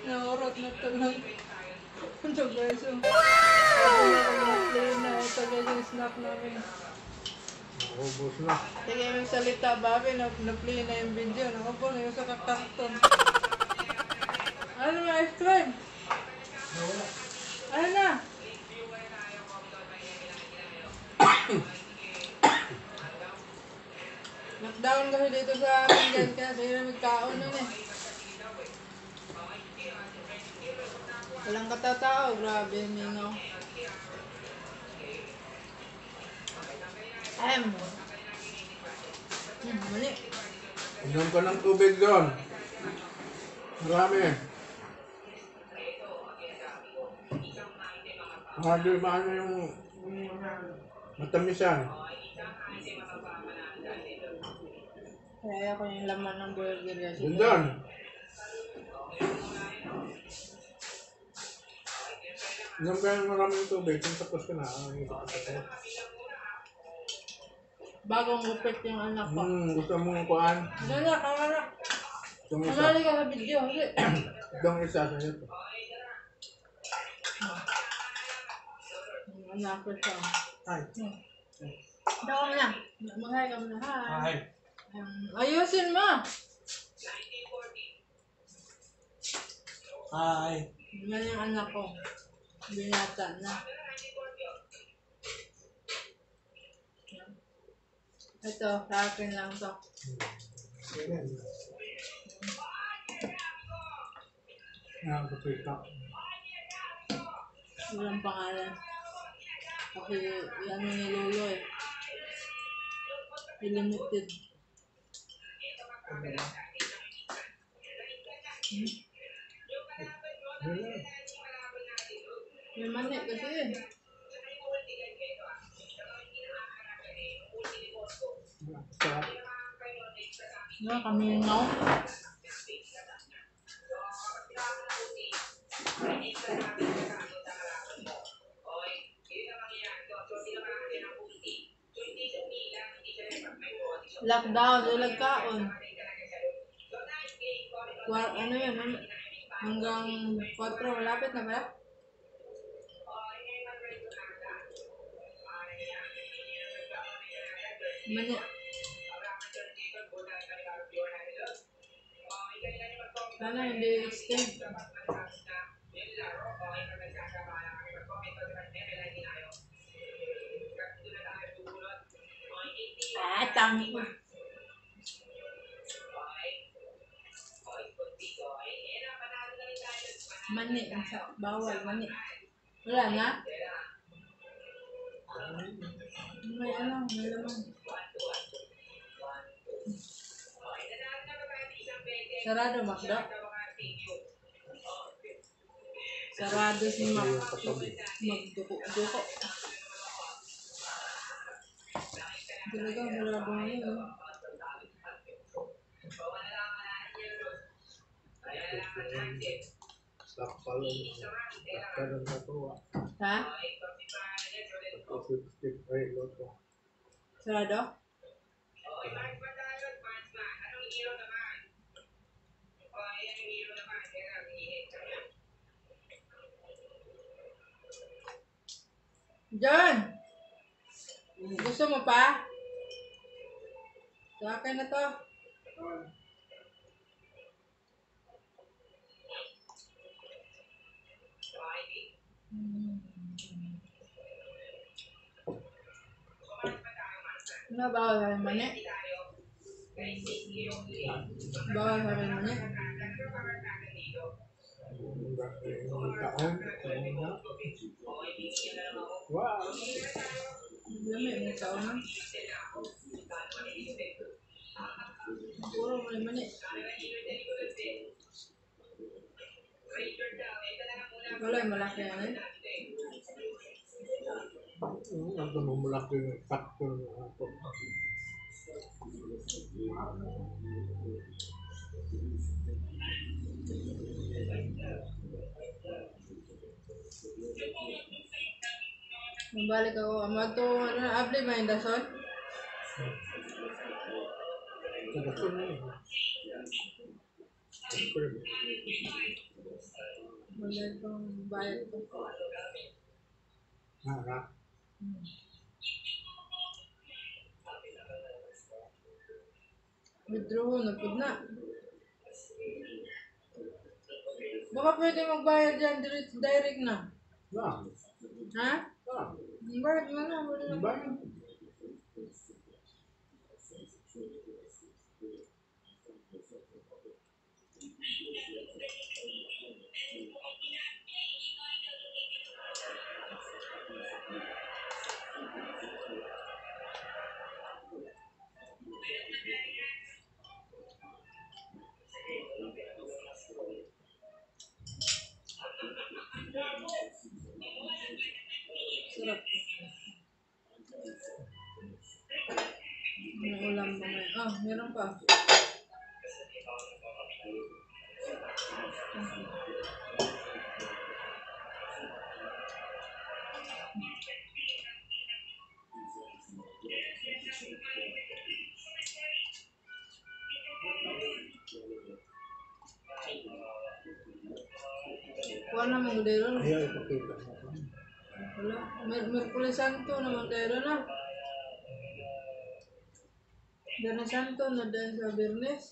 Naurot na ito lang. Ito guys, sabi na kung na-play na. Ito guys yung snap namin. Ubus na. Sige, may salita babi, na-play na yung video. Nakapon na yung sa kakarton. Ano na ice cream? Ano na? Lockdown kasi dito sa amin guys, kaya hindi na magkaon nun eh. Walang katatao, grabe yung mingaw. Mali. Inom ka ng tubig doon. Marami. Hindi maano yung matamisan. Kaya ako yung laman ng burger guys. Yun doon. Inom ka ng maraming tubig. Kung tapos ka na, Bagong upit yung anak ko. gusto mong kuhaan? Anak, anak. Itong isa. Manali ka sa video. Itong isa sa'yo to. Anak ko siya. Ay. Daw ka na. Mag-hi ka muna. Hi. Ay. Ayusin mo. Ay. Yan yung anak ko. Binata na. Ito, sa akin lang to. Walang pangalan. Kasi yan yung nilolo eh. Limited. May mani kasi eh. Kami now. Lockdown, ilag kaon. Ano yun? Hanggang 4, malapit na ba? Mani. Sana hindi extend. Tangi ko. Mani, bawal, mani. Wala na? May ano, may laman. Sarado, Makdo. Sarado si Magduko. Talaga, malabo ngayon. Ha? Sarado? John! Gusto mo pa? Sa akin na to. Ano, bawal sa akin mani? Bawal sa akin mani? Wow! Lami, may taon na. Puro mani. Wala yung malaki yan eh. Ang malaki yung factor na ako. Mabalik ako. Ano, apply ba yung dason? Gusto na yun. Wala itong bayad ko. Harap. Withdraw na po na. Baka pwede magbayad dyan, direct na. Na. Ha? Na. Bayad mo na. Wala na. Bayan. Sarap. May ulam ba may? Ah, meron pa. Kuha na mong dero na. Ayaw ipakita. Wala. Merkulis Santo naman dero na. Dana Santo na dahil sa Bernes.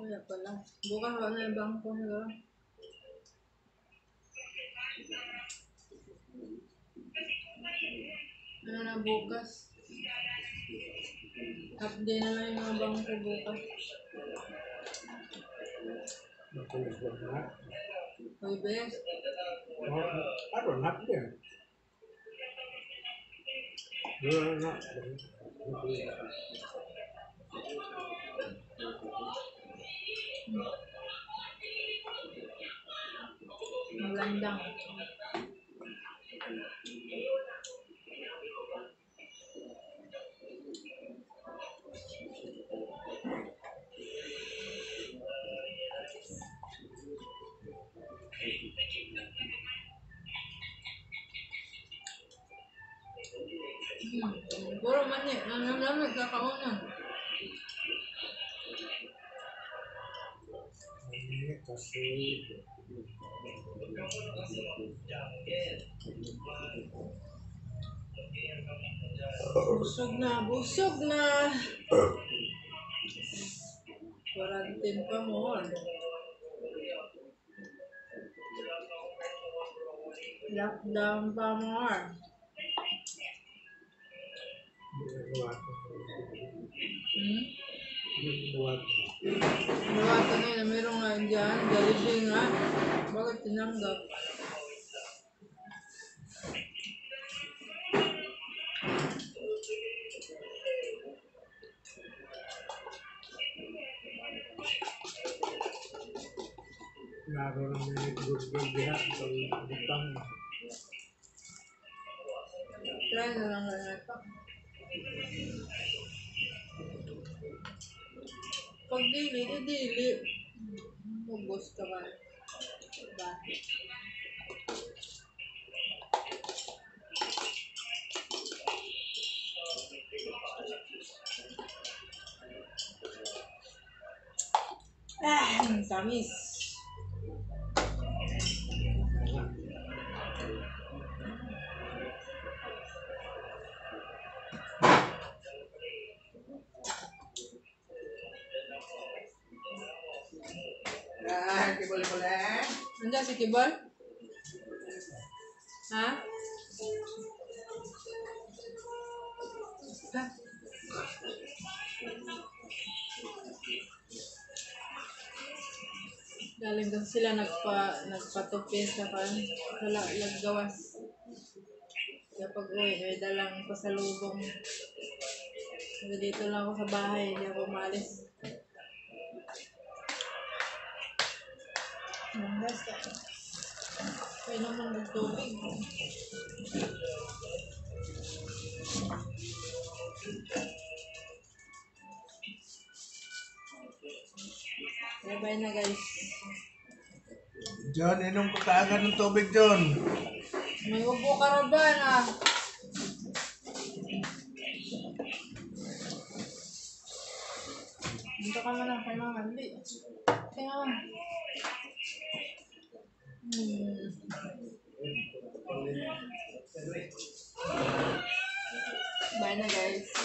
Wala pala. Bukas wala na yung bangko nila. Ano na bukas? Update na lang yung mga bangko bukas. Makulis ba na? Hoy, bes. Aron, hap din. Wala na. Magandang. Puro mani. Nanamlamig kakaunan. Ini kasi Busog na, busog na. Quarantine pa mo. Lockdown pa mo. Nawato ngayon na meron nga dyan. Jollibee nga. Bakit tinanggap? naroon ng mga gurgul diha sa butang. Try na lang lang ito. Pag dili, dili. Mubos ka ba? Diba? Tamis. Kibol-kibol Nandiyan si Kibol? Ha? Ha? Galing doon sila nagpatupin sa laggawas. Kapag uwi, may dalang pasalubong. Kasi dito lang ako sa bahay, hindi ako umalis. Basta. Kaya naman ng tubig. Bye-bye na guys. John, inom ko kaagad ng tubig, John. May upo ka raban ah. Dito ka man kay mga hindi. Tingnan mo. Bye na guys.